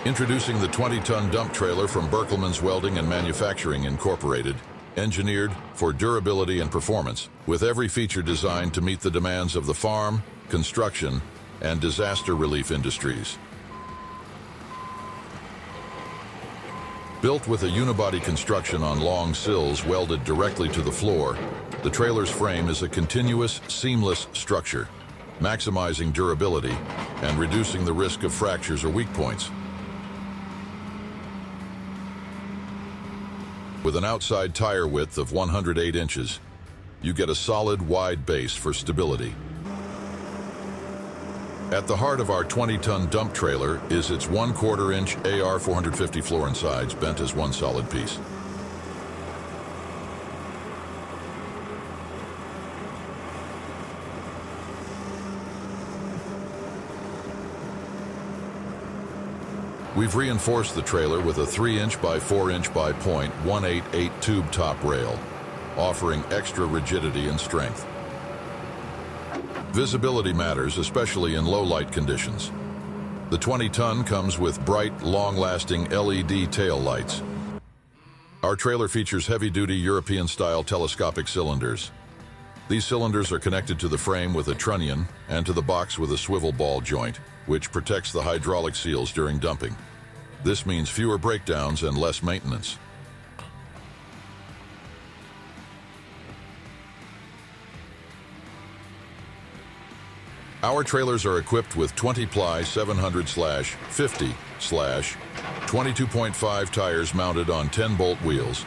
Introducing the 20-ton dump trailer from Berkelmans Welding and Manufacturing Incorporated, engineered for durability and performance, with every feature designed to meet the demands of the farm, construction, and disaster relief industries. Built with a unibody construction on long sills welded directly to the floor, the trailer's frame is a continuous, seamless structure, maximizing durability and reducing the risk of fractures or weak points. With an outside tire width of 108 inches, you get a solid, wide base for stability. At the heart of our 20-ton dump trailer is its 1/4 inch AR 450 floor and sides bent as one solid piece. We've reinforced the trailer with a 3-inch by 4-inch by .188 tube top rail, offering extra rigidity and strength. Visibility matters, especially in low light conditions. The 20-ton comes with bright, long-lasting LED tail lights. Our trailer features heavy-duty European-style telescopic cylinders. These cylinders are connected to the frame with a trunnion and to the box with a swivel ball joint, which protects the hydraulic seals during dumping. This means fewer breakdowns and less maintenance. Our trailers are equipped with 20-ply 700/50/22.5 tires mounted on 10-bolt wheels,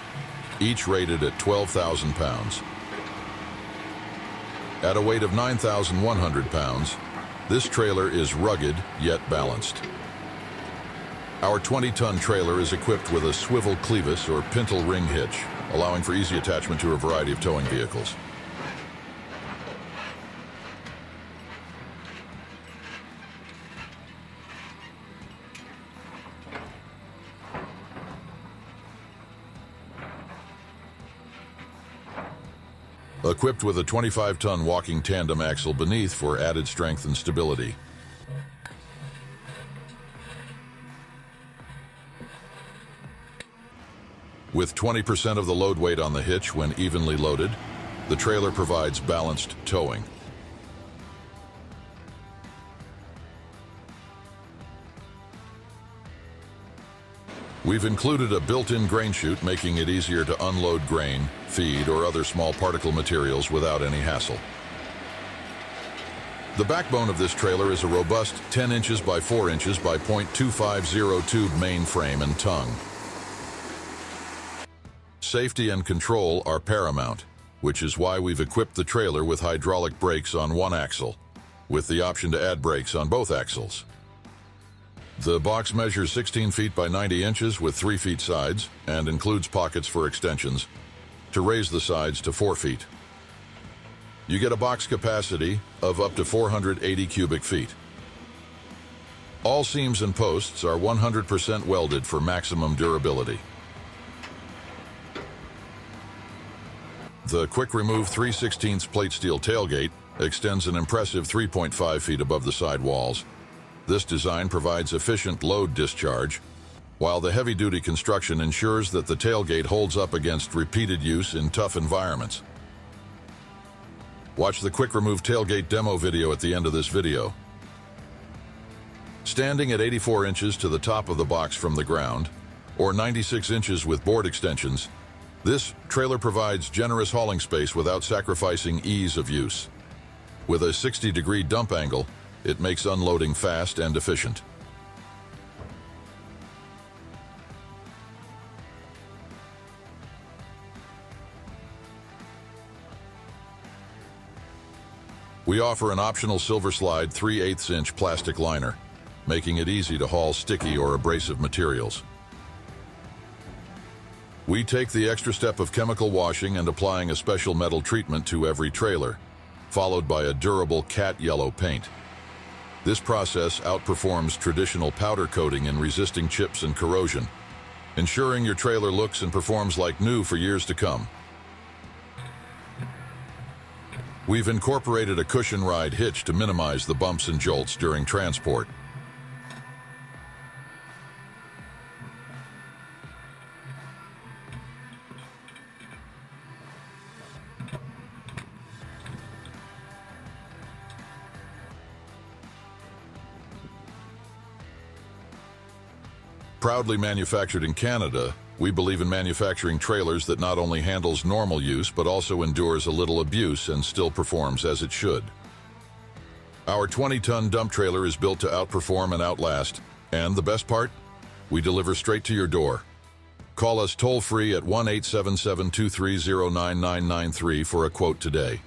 each rated at 12,000 pounds. At a weight of 9,100 pounds, this trailer is rugged yet balanced. Our 20-ton trailer is equipped with a swivel clevis or pintle ring hitch, allowing for easy attachment to a variety of towing vehicles. Equipped with a 25-ton walking tandem axle beneath for added strength and stability. With 20% of the load weight on the hitch when evenly loaded, the trailer provides balanced towing. We've included a built-in grain chute, making it easier to unload grain, feed, or other small particle materials without any hassle. The backbone of this trailer is a robust 10 inches by 4 inches by .250 tube main frame and tongue. Safety and control are paramount, which is why we've equipped the trailer with hydraulic brakes on one axle, with the option to add brakes on both axles. The box measures 16 feet by 90 inches with 3 feet sides and includes pockets for extensions to raise the sides to 4 feet. You get a box capacity of up to 480 cubic feet. All seams and posts are 100% welded for maximum durability. The quick remove 3/16 plate steel tailgate extends an impressive 3.5 feet above the side walls. This design provides efficient load discharge, while the heavy-duty construction ensures that the tailgate holds up against repeated use in tough environments. Watch the quick remove tailgate demo video at the end of this video. Standing at 84 inches to the top of the box from the ground, or 96 inches with board extensions, this trailer provides generous hauling space without sacrificing ease of use. With a 60-degree dump angle, it makes unloading fast and efficient. We offer an optional Silver Slide 3/8 inch plastic liner, making it easy to haul sticky or abrasive materials. We take the extra step of chemical washing and applying a special metal treatment to every trailer, followed by a durable cat yellow paint. This process outperforms traditional powder coating in resisting chips and corrosion, ensuring your trailer looks and performs like new for years to come. We've incorporated a cushion ride hitch to minimize the bumps and jolts during transport. Proudly manufactured in Canada, we believe in manufacturing trailers that not only handles normal use but also endures a little abuse and still performs as it should. Our 20-ton dump trailer is built to outperform and outlast, and the best part? We deliver straight to your door. Call us toll-free at 1-877-230-9993 for a quote today.